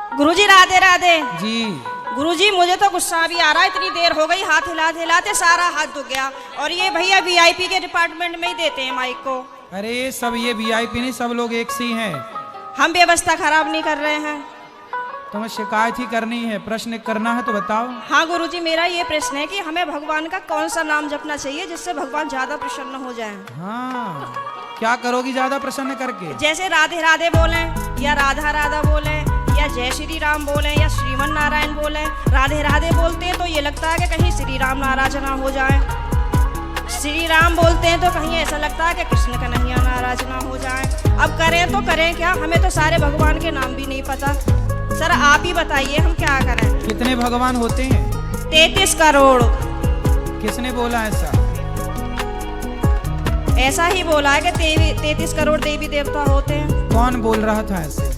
गुरुजी राधे राधे। जी। गुरुजी मुझे तो गुस्सा भी आ रहा है, इतनी देर हो गई, हाथ हिलाते हिलाते सारा हाथ दुख गया। और ये भैया वीआईपी के डिपार्टमेंट में ही देते हैं माइक को। अरे सब ये वीआईपी नहीं, सब लोग एक से ही हैं। हम व्यवस्था खराब नहीं कर रहे हैं। तुम्हें शिकायत ही करनी है, प्रश्न करना है तो बताओ। हाँ गुरुजी, मेरा ये प्रश्न है कि हमें भगवान का कौन सा नाम जपना चाहिए जिससे भगवान ज्यादा प्रसन्न हो जाएं? हाँ, क्या करोगी ज्यादा प्रसन्न करके? जैसे राधे राधे बोले या राधा राधा बोले या जय श्री राम बोले या श्रीमन नारायण बोले। राधे राधे बोलते हैं तो ये लगता है कि कहीं श्री राम नाराज ना हो जाए, श्री राम बोलते हैं तो कहीं ऐसा लगता है कि कृष्ण कन्हैया नाराज ना हो जाए। अब करें तो करें क्या, हमें तो सारे भगवान के नाम भी नहीं पता। सर आप ही बताइए हम क्या करें। कितने भगवान होते हैं? 33 करोड़। किसने बोला ऐसा? ऐसा ही बोला है कि 33 करोड़ देवी देवता होते हैं। कौन बोल रहा था ऐसे?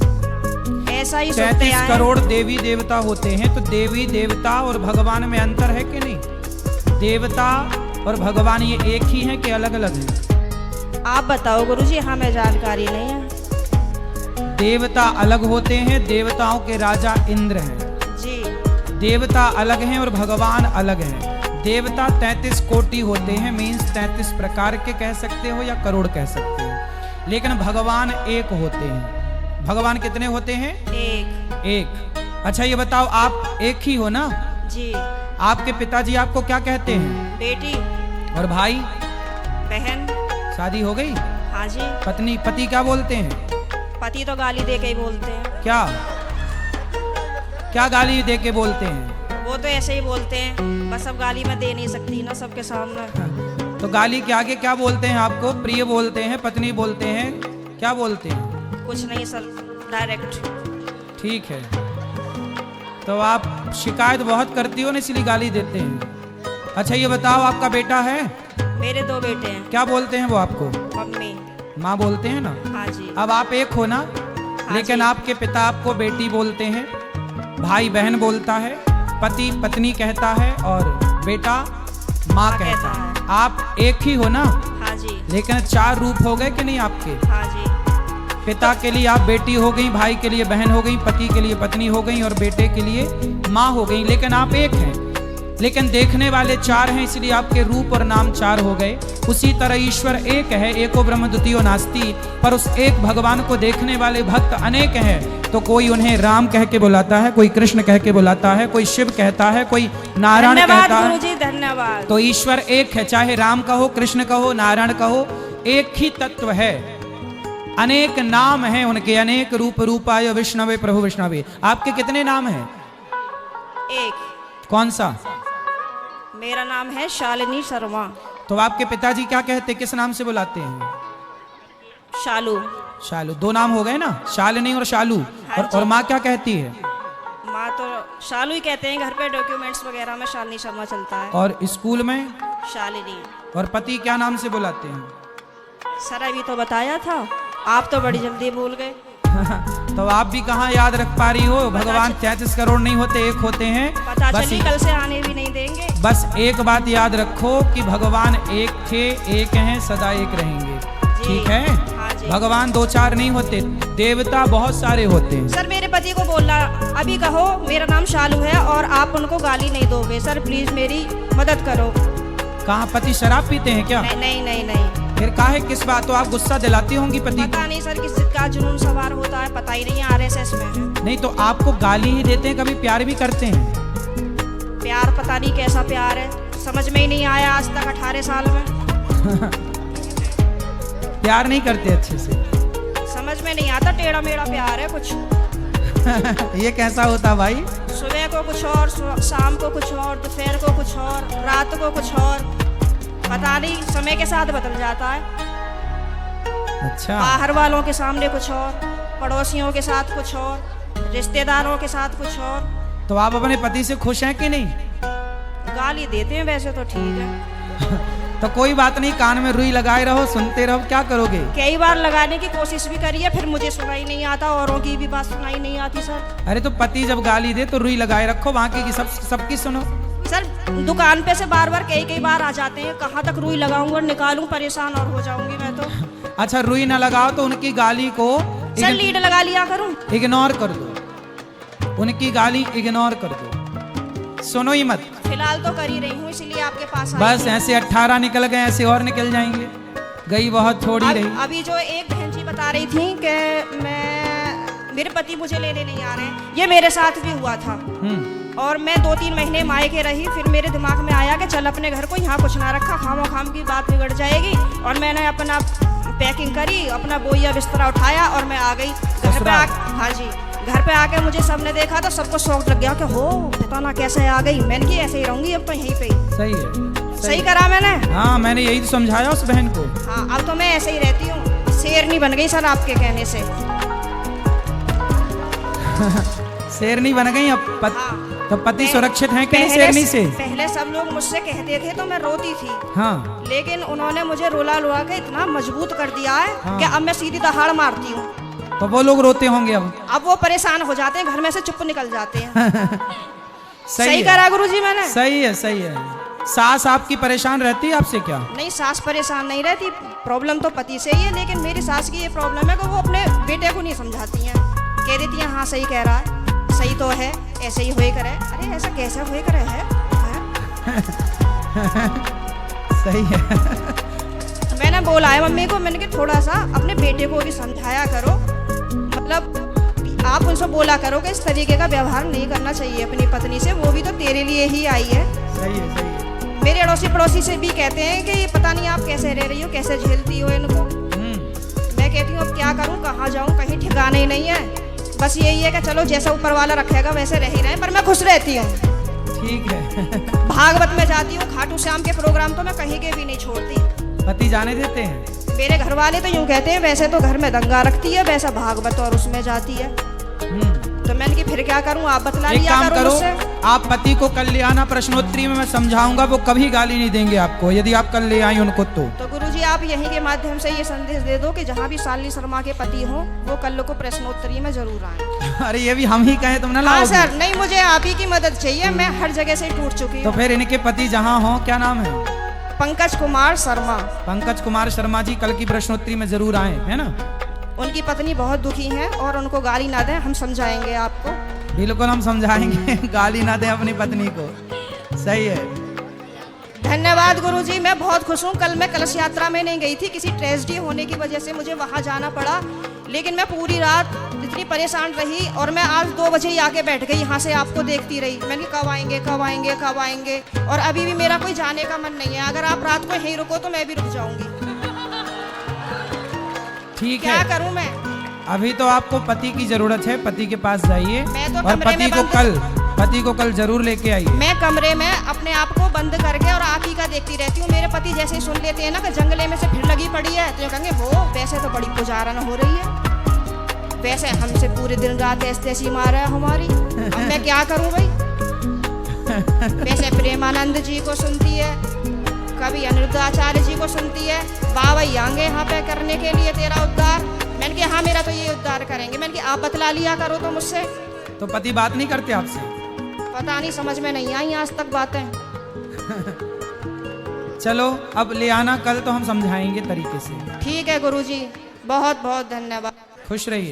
ऐसा ही 33 करोड़ देवी देवता होते हैं, तो देवी देवता और भगवान में अंतर है कि नहीं? देवता और भगवान ये एक ही हैं कि अलग अलग हैं? आप बताओ गुरुजी, हमें जानकारी नहीं है। देवता अलग होते हैं, देवताओं के राजा इंद्र हैं जी। देवता अलग हैं और भगवान अलग हैं। देवता 33 कोटि होते हैं, मीन्स 33 प्रकार के कह सकते हो या करोड़ कह सकते हो, लेकिन भगवान एक होते हैं। भगवान कितने होते हैं? एक। अच्छा ये बताओ, आप एक ही हो ना? जी। आपके पिताजी आपको क्या कहते हैं? बेटी। और भाई? बहन। शादी हो गई? हाँ जी। पति क्या बोलते हैं? पति तो गाली दे के ही बोलते हैं। क्या गाली दे के बोलते हैं? वो तो ऐसे ही बोलते हैं, बस अब गाली मैं दे नहीं सकती ना सबके सामने। तो गाली के आगे क्या बोलते हैं आपको? प्रिय बोलते हैं, पत्नी बोलते हैं, क्या बोलते हैं? कुछ नहीं सर, डायरेक्ट। ठीक है, तो आप शिकायत बहुत करती हो ना, इसलिए गाली देते हैं। अच्छा ये बताओ, आपका बेटा है? मेरे 2 बेटे हैं। क्या बोलते हैं वो आपको? मम्मी। माँ बोलते हैं ना? हाँ जी। अब आप एक हो ना? हाँ लेकिन जी। आपके पिता आपको बेटी बोलते हैं, भाई बहन बोलता है, पति पत्नी कहता है और बेटा माँ कहता है। आप एक ही हो ना? हाँ जी। लेकिन 4 रूप हो गए कि नहीं आपके? हाँ जी। पिता के लिए आप बेटी हो गई, भाई के लिए बहन हो गई, पति के लिए पत्नी हो गई और बेटे के लिए माँ हो गई, लेकिन आप एक हैं। लेकिन देखने वाले 4 हैं, इसलिए आपके रूप और नाम 4 हो गए। उसी तरह ईश्वर एक है, एको ब्रह्म द्वितीयो नास्ति, पर उस एक भगवान को देखने वाले भक्त अनेक हैं। तो कोई उन्हें राम कह के बुलाता है, कोई कृष्ण कह के बुलाता है, कोई शिव कहता है, कोई नारायण कहता है। गुरुजी धन्यवाद। तो ईश्वर एक है, चाहे राम कहो, कृष्ण कहो, नारायण कहो, एक ही तत्व है। अनेक नाम हैं उनके, अनेक रूप रूपाय विष्णवे प्रभु विष्णवे। आपके कितने नाम हैं? एक। कौन सा? मेरा नाम है शालिनी शर्मा। तो आपके पिताजी क्या कहते, किस नाम से बुलाते हैं? शालू। शालू। 2 नाम हो गए ना, शालिनी और शालू। हाँ और माँ क्या कहती है? माँ तो शालू ही कहते हैं, घर पे डॉक्यूमेंट्स वगैरह में शालिनी शर्मा चलता है। और स्कूल में? शालिनी। और पति क्या नाम से बुलाते हैं? सर अभी तो बताया था, आप तो बड़ी जल्दी भूल गए। तो आप भी कहाँ याद रख पा रही हो? भगवान 33 करोड़ नहीं होते, एक होते हैं। पता चली कल से आने भी नहीं देंगे। बस एक बात याद रखो कि भगवान एक थे, एक हैं, सदा एक रहेंगे। ठीक है? हाँ जी। भगवान 2-4 नहीं होते, देवता बहुत सारे होते हैं। सर मेरे पति को बोलना, अभी कहो मेरा नाम शालू है और आप उनको गाली नहीं दोगे। सर प्लीज मेरी मदद करो। कहाँ पति शराब पीते हैं क्या? नहीं नहीं नहीं नहीं। फिर काहे किस बात? तो आप गुस्सा दिलाती होंगी पति को? पता नहीं सर किसका जुनून सवार होता है, पता ही नहीं, RSS में है। नहीं तो आपको गाली ही देते हैं, कभी प्यार भी करते हैं? प्यार पता नहीं कैसा प्यार है, समझ में ही नहीं आया आज तक 18 साल में। प्यार नहीं करते अच्छे से? समझ में नहीं आता, टेढ़ा मेढ़ा प्यार है कुछ। ये कैसा होता भाई? सुबह को कुछ और, शाम को कुछ और, दोपहर को कुछ और, रात को कुछ और, पता नहीं, समय के साथ बदल जाता है। अच्छा। बाहर वालों के सामने कुछ और, पड़ोसियों के साथ कुछ और, रिश्तेदारों के साथ कुछ और। तो आप अपने पति से खुश हैं कि नहीं? गाली देते हैं वैसे तो ठीक है। तो कोई बात नहीं, कान में रुई लगाए रहो, सुनते रहो, क्या करोगे? कई बार लगाने की कोशिश भी करी है, फिर मुझे सुनाई नहीं आता, औरों की भी बात सुनाई नहीं आती सर। अरे तो पति जब गाली दे तो रुई लगाए रखो, बाकी की सबकी सुनो। सर दुकान पे से बार बार कई बार आ जाते हैं, कहाँ तक रुई लगाऊंगा और निकालूं, परेशान और हो जाऊंगी मैं तो। अच्छा रुई ना लगाओ तो उनकी गाली को सर लीड लगा लिया करूं? इग्नोर कर दो। उनकी गाली इग्नोर कर दो, सुनो ही मत। फिलहाल तो कर ही रही हूँ, इसलिए आपके पास आई बस थी। ऐसे 18 निकल गए, ऐसे और निकल जाएंगे। गई बहुत थोड़ी रही। अभी जो एक बहन जी बता रही थी कि मेरे पति मुझे लेने नहीं आ रहे हैं, ये मेरे साथ भी हुआ था। और मैं 2-3 महीने मायके रही, फिर मेरे दिमाग में आया कि चल अपने घर को यहाँ कुछ ना रखा, खामो खाम की बात बिगड़ जाएगी। और मैंने अपना पैकिंग करी, अपना बोइया बिस्तरा उठाया और मैं आ गई घर पे। हाँ जी, घर पे आके मुझे सबने देखा तो सबको शौक लग गया कि हो पता ना कैसे आ गई। मैंने की ऐसे ही रहूंगी अब तो यहीं पे। सही है, सही करा मैंने। हाँ, मैंने यही तो समझाया उस बहन को। हाँ, अब तो मैं ऐसे ही रहती हूँ, शेरनी बन गई सर आपके कहने से। शेरनी बन गई अब। हाँ। तो पति सुरक्षित है कि नहीं शेरनी से? पहले सब लोग मुझसे कहते थे तो मैं रोती थी। हाँ। लेकिन उन्होंने मुझे रुला रुला के इतना मजबूत कर दिया है हाँ। कि अब मैं सीधी दहाड़ मारती हूँ। तो वो लोग रोते होंगे अब वो परेशान हो जाते हैं, घर में से चुप निकल जाते हैं। सही है। करा गुरुजी मैंने। सही है, सही है। सास आपकी परेशान रहती है आपसे क्या? नहीं, सास परेशान नहीं रहती, प्रॉब्लम तो पति से ही है। लेकिन मेरी सास की ये प्रॉब्लम है कि वो अपने बेटे को नहीं समझाती हैं, कह देती हैं हाँ सही कह रहा है, सही तो है, ऐसे ही होए करे। अरे ऐसा कैसा होए करे है? सही है। मैंने बोला है मम्मी को, मैंने कि थोड़ा सा अपने बेटे को भी समझाया करो, मतलब आप उनसे बोला करो कि इस तरीके का व्यवहार नहीं करना चाहिए अपनी पत्नी से, वो भी तो तेरे लिए ही आई है। सही है, सही है। मेरे अड़ोसी पड़ोसी से भी कहते हैं कि पता नहीं आप कैसे रह रही हो, कैसे झेलती हो इनको। मैं कहती हूँ अब क्या करूँ, कहाँ जाऊँ, कहीं ठिकाना ही नहीं है। बस यही है कि चलो जैसा ऊपर वाला रखेगा वैसे रह ही रहे, पर मैं खुश रहती हूँ। ठीक है। भागवत में जाती हूँ, खाटू श्याम के प्रोग्राम तो मैं कहीं के भी नहीं छोड़ती। पति जाने देते हैं? मेरे घर वाले तो यूँ कहते हैं वैसे तो घर में दंगा रखती है, वैसा भागवत और उसमें जाती है। तो मैंने कि फिर क्या करूँ, आप बतला एक लिया काम करो करो, मुझसे। आप पति को कल ले आना, प्रश्नोत्तरी में मैं समझाऊंगा, वो कभी गाली नहीं देंगे आपको यदि आप कल ले आई उनको। तो गुरुजी आप यहीं के माध्यम से ये संदेश दे दो कि जहाँ भी शालिनी शर्मा के पति हो वो कल को प्रश्नोत्तरी में जरूर आए। अरे ये भी हम ही कहें तुम ना हाँ लाओगे? सर, नहीं मुझे आप ही की मदद चाहिए, मैं हर जगह से टूट चुकी तो हूँ। फिर इनके पति जहाँ हो, क्या नाम है? पंकज कुमार शर्मा। पंकज कुमार शर्मा जी कल की प्रश्नोत्तरी में जरूर आए, है ना? उनकी पत्नी बहुत दुखी है और उनको गाली ना दें, हम समझाएंगे आपको। बिल्कुल हम समझाएंगे। गाली ना दें अपनी पत्नी को। सही है। धन्यवाद गुरुजी, मैं बहुत खुश हूँ। कल मैं कलश यात्रा में नहीं गई थी, किसी ट्रेजेडी होने की वजह से मुझे वहाँ जाना पड़ा। लेकिन मैं पूरी रात इतनी परेशान रही और मैं आज 2 बजे ही आके बैठ गई, यहाँ से आपको देखती रही। मैंने कब आएंगे कब आएंगे कब आएंगे, और अभी भी मेरा कोई जाने का मन नहीं है। अगर आप रात को यहीं रुको तो मैं भी रुक जाऊंगी। ठीक है, क्या करूं मैं? अभी तो आपको पति की जरूरत है, पति के पास जाइए मैं तो और पति को कल जरूर लेके आइए। मैं कमरे में अपने आप को बंद करके और आँखी का देखती रहती हूँ। मेरे पति जैसे ही सुन लेते हैं ना कि जंगले में से फिर लगी पड़ी है, तो ये कहेंगे हो वैसे तो बड़ी पुजारन हो रही है, वैसे हमसे पूरे दिन रात ऐसी मार है हमारी। अब मैं क्या करूँ भाई? वैसे प्रेमानंद जी को सुनती है, कभी अनिरुद्धाचार्य जी को सुनती है, बाबा आएंगे यहाँ पे करने के लिए तेरा उद्धार। मैंने कहा हाँ मेरा तो ये उद्धार करेंगे। मैंने कहा आप बतला लिया करो तो मुझसे। तो पति बात नहीं करते आपसे? पता नहीं, समझ में नहीं आई आज तक बातें। चलो अब ले आना कल, तो हम समझाएंगे तरीके से। ठीक है गुरुजी, बहुत बहुत धन्यवाद। खुश रहिए।